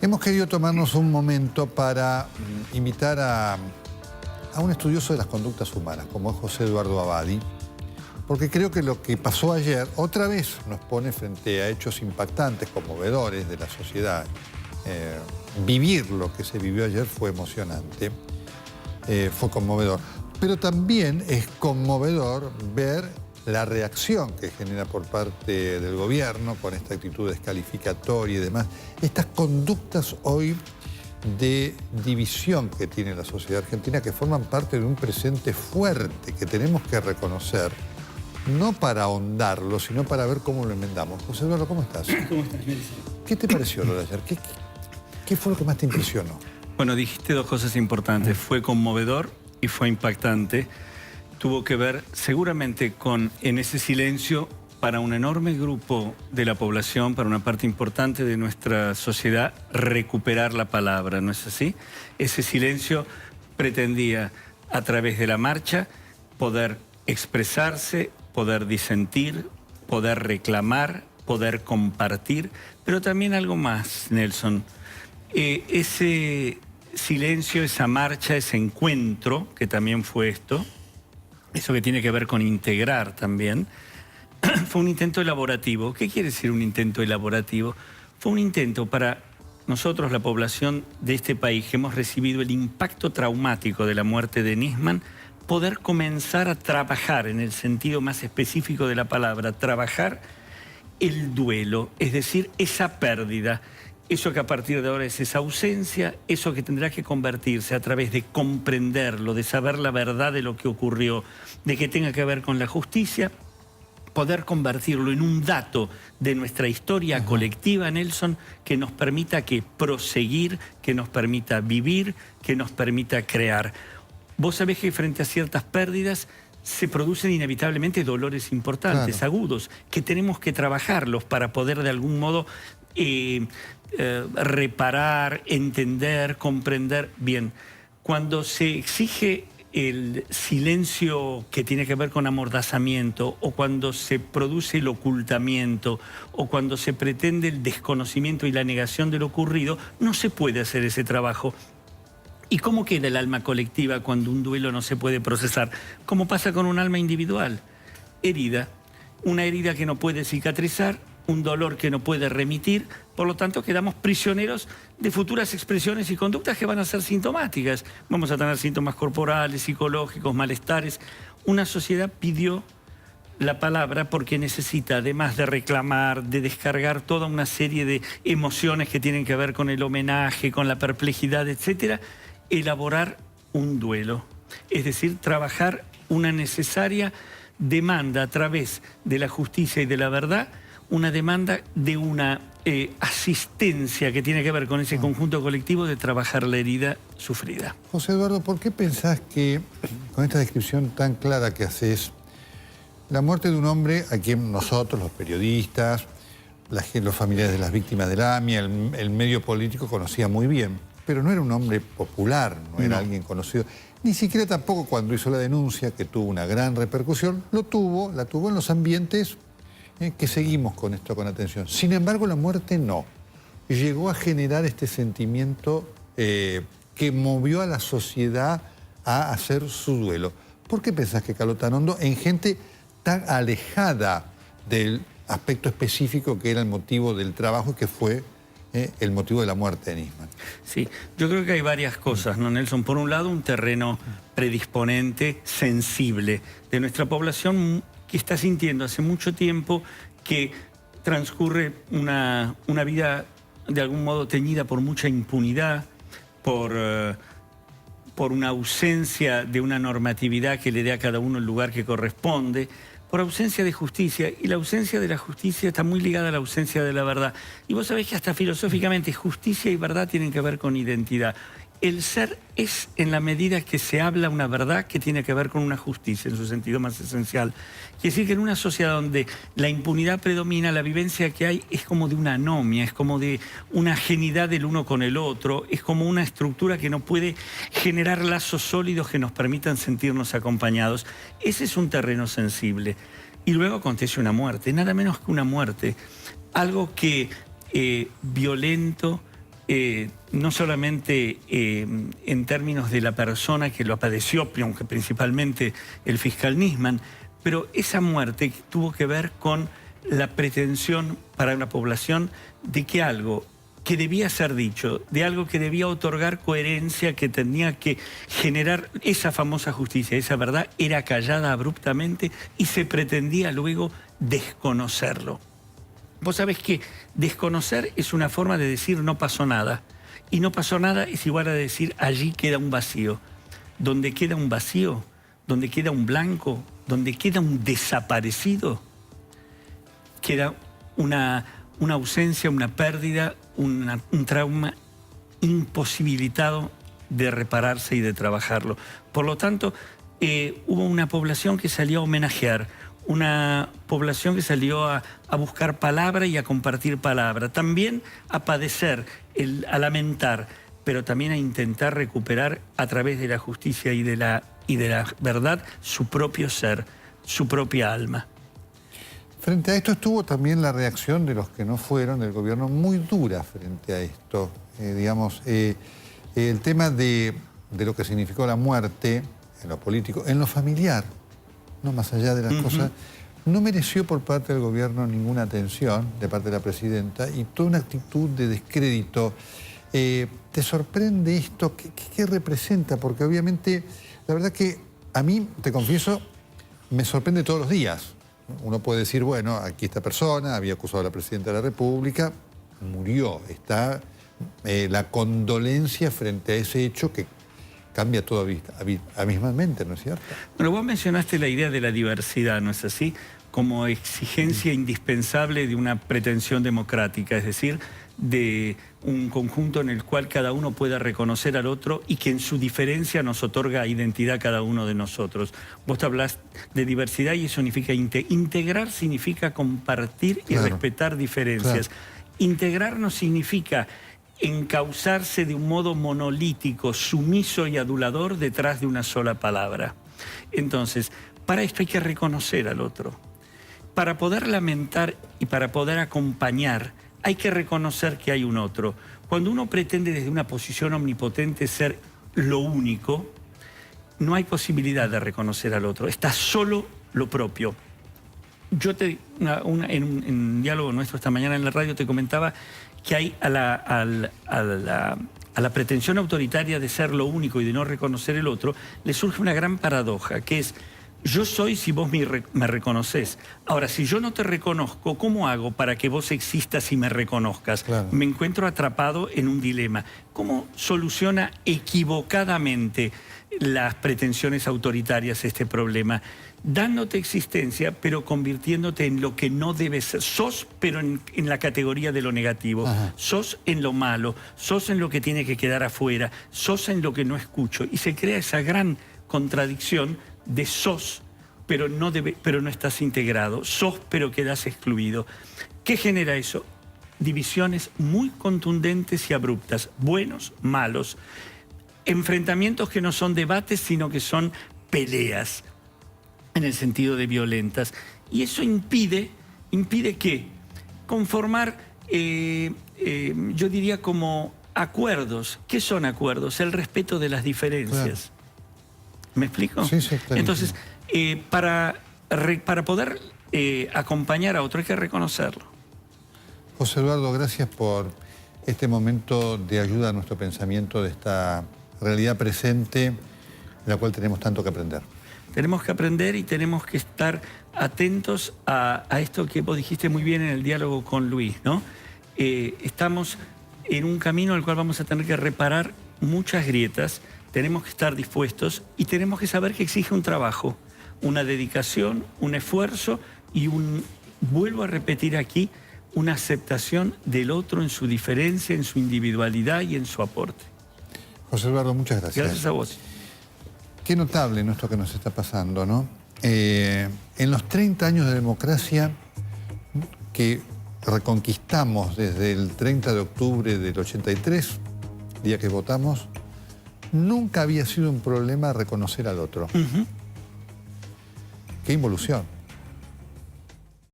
Hemos querido tomarnos un momento para invitar a un estudioso de las conductas humanas, como es José Eduardo Abadi, porque creo que lo que pasó ayer otra vez nos pone frente a hechos impactantes, conmovedores de la sociedad. Vivir lo que se vivió ayer fue emocionante, fue conmovedor, pero también es conmovedor ver la reacción que genera por parte del gobierno con esta actitud descalificatoria y demás, estas conductas hoy de división que tiene la sociedad argentina, que forman parte de un presente fuerte que tenemos que reconocer, no para ahondarlo, sino para ver cómo lo enmendamos. José Eduardo, ¿cómo estás? ¿Cómo estás, Nelson? ¿Qué te pareció lo de ayer? ¿Qué fue lo que más te impresionó? Bueno, dijiste dos cosas importantes. Fue conmovedor y fue impactante. Tuvo que ver seguramente con, en ese silencio, para un enorme grupo de la población, para una parte importante de nuestra sociedad, recuperar la palabra, ¿no es así? Ese silencio pretendía, a través de la marcha, poder expresarse, poder disentir, poder reclamar, poder compartir, pero también algo más, Nelson. Ese silencio, esa marcha, ese encuentro, que también fue esto, eso que tiene que ver con integrar también, fue un intento elaborativo. ¿Qué quiere decir un intento elaborativo? Fue un intento para nosotros, la población de este país, que hemos recibido el impacto traumático de la muerte de Nisman, poder comenzar a trabajar, en el sentido más específico de la palabra, trabajar el duelo, es decir, esa pérdida, eso que a partir de ahora es esa ausencia, eso que tendrá que convertirse a través de comprenderlo, de saber la verdad de lo que ocurrió, de que tenga que ver con la justicia, poder convertirlo en un dato de nuestra historia colectiva, Nelson, que nos permita proseguir, que nos permita vivir, que nos permita crear. Vos sabés que frente a ciertas pérdidas se producen inevitablemente dolores importantes, claro, agudos, que tenemos que trabajarlos para poder de algún modo reparar, entender, comprender. Bien, cuando se exige el silencio que tiene que ver con amordazamiento, o cuando se produce el ocultamiento, o cuando se pretende el desconocimiento y la negación de lo ocurrido, no se puede hacer ese trabajo. ¿Y cómo queda el alma colectiva cuando un duelo no se puede procesar? ¿Cómo pasa con un alma individual? Herida, una herida que no puede cicatrizar, un dolor que no puede remitir, por lo tanto quedamos prisioneros de futuras expresiones y conductas que van a ser sintomáticas. Vamos a tener síntomas corporales, psicológicos, malestares. Una sociedad pidió la palabra porque necesita, además de reclamar, de descargar toda una serie de emociones que tienen que ver con el homenaje, con la perplejidad, etcétera, elaborar un duelo. Es decir, trabajar una necesaria demanda a través de la justicia y de la verdad, una demanda de una asistencia que tiene que ver con ese conjunto colectivo de trabajar la herida sufrida. José Eduardo, ¿por qué pensás que, con esta descripción tan clara que haces, la muerte de un hombre a quien nosotros, los periodistas, los familiares de las víctimas del AMIA, el medio político conocía muy bien, pero no era un hombre popular, no era alguien conocido, ni siquiera tampoco cuando hizo la denuncia, que tuvo una gran repercusión, la tuvo en los ambientes que seguimos con esto con atención. Sin embargo, la muerte no. Llegó a generar este sentimiento que movió a la sociedad a hacer su duelo. ¿Por qué pensás que caló tan hondo en gente tan alejada del aspecto específico que era el motivo del trabajo, que fue el motivo de la muerte de Nisman? Sí, yo creo que hay varias cosas, ¿no, Nelson? Por un lado, un terreno predisponente, sensible, de nuestra población que está sintiendo hace mucho tiempo que transcurre una vida de algún modo teñida por mucha impunidad, por una ausencia de una normatividad que le dé a cada uno el lugar que corresponde, por ausencia de justicia, y la ausencia de la justicia está muy ligada a la ausencia de la verdad. Y vos sabés que hasta filosóficamente justicia y verdad tienen que ver con identidad. El ser es en la medida que se habla una verdad que tiene que ver con una justicia en su sentido más esencial. Quiere decir que en una sociedad donde la impunidad predomina, la vivencia que hay es como de una anomia, es como de una ajenidad del uno con el otro, es como una estructura que no puede generar lazos sólidos que nos permitan sentirnos acompañados. Ese es un terreno sensible. Y luego acontece una muerte, nada menos que una muerte. Algo que violento, no solamente en términos de la persona que lo padeció, aunque principalmente el fiscal Nisman, pero esa muerte tuvo que ver con la pretensión para una población de que algo que debía ser dicho, de algo que debía otorgar coherencia, que tenía que generar esa famosa justicia, esa verdad, era callada abruptamente y se pretendía luego desconocerlo. Vos sabés que desconocer es una forma de decir no pasó nada. Y no pasó nada es igual a decir allí queda un vacío. Donde queda un vacío, donde queda un blanco, donde queda un desaparecido, queda una ausencia, una pérdida, un trauma imposibilitado de repararse y de trabajarlo. Por lo tanto, hubo una población que salió a homenajear, una población que salió a buscar palabra y a compartir palabra, también a padecer, a lamentar, pero también a intentar recuperar a través de la justicia y de la verdad su propio ser, su propia alma. Frente a esto estuvo también la reacción de los que no fueron del gobierno muy dura frente a esto. El tema de lo que significó la muerte en lo político, en lo familiar, no más allá de las cosas, no mereció por parte del gobierno ninguna atención de parte de la presidenta y toda una actitud de descrédito. ¿Te sorprende esto? ¿Qué representa? Porque obviamente, la verdad que a mí, te confieso, me sorprende todos los días. Uno puede decir, bueno, aquí esta persona había acusado a la presidenta de la República, murió, está la condolencia frente a ese hecho que cambia todo abismalmente, ¿no es cierto? Bueno, vos mencionaste la idea de la diversidad, ¿no es así? Como exigencia indispensable de una pretensión democrática, es decir, de un conjunto en el cual cada uno pueda reconocer al otro y que en su diferencia nos otorga identidad a cada uno de nosotros. Vos te hablás de diversidad y eso significa integrar, significa compartir y respetar diferencias. Claro. Integrar no significa encauzarse de un modo monolítico, sumiso y adulador detrás de una sola palabra. Entonces, para esto hay que reconocer al otro. Para poder lamentar y para poder acompañar, hay que reconocer que hay un otro. Cuando uno pretende desde una posición omnipotente ser lo único, no hay posibilidad de reconocer al otro. Está solo lo propio. Yo en un diálogo nuestro esta mañana en la radio te comentaba que hay a la pretensión autoritaria de ser lo único y de no reconocer el otro, le surge una gran paradoja, que es: yo soy si vos me reconoces. Ahora, si yo no te reconozco, ¿cómo hago para que vos existas y me reconozcas? Claro. Me encuentro atrapado en un dilema. ¿Cómo soluciona equivocadamente las pretensiones autoritarias este problema? Dándote existencia, pero convirtiéndote en lo que no debes ser. Sos, pero en la categoría de lo negativo. Ajá. Sos en lo malo, sos en lo que tiene que quedar afuera, sos en lo que no escucho. Y se crea esa gran contradicción de sos, pero no estás integrado. Sos, pero quedas excluido. ¿Qué genera eso? Divisiones muy contundentes y abruptas. Buenos, malos. Enfrentamientos que no son debates, sino que son peleas, en el sentido de violentas. Y eso impide ¿qué? Conformar, yo diría, como acuerdos. ¿Qué son acuerdos? El respeto de las diferencias. Claro. ¿Me explico? Sí, sí, está bien. Entonces, para poder acompañar a otro hay que reconocerlo. José Eduardo, gracias por este momento de ayuda a nuestro pensamiento de esta realidad presente en la cual tenemos tanto que aprender. Tenemos que aprender y tenemos que estar atentos a esto que vos dijiste muy bien en el diálogo con Luis, ¿no? Estamos en un camino al cual vamos a tener que reparar muchas grietas, tenemos que estar dispuestos y tenemos que saber que exige un trabajo, una dedicación, un esfuerzo y vuelvo a repetir aquí, una aceptación del otro en su diferencia, en su individualidad y en su aporte. José Eduardo, muchas gracias. Gracias a vos. Qué notable esto que nos está pasando, ¿no? En los 30 años de democracia que reconquistamos desde el 30 de octubre del 83, día que votamos, nunca había sido un problema reconocer al otro. Qué involución.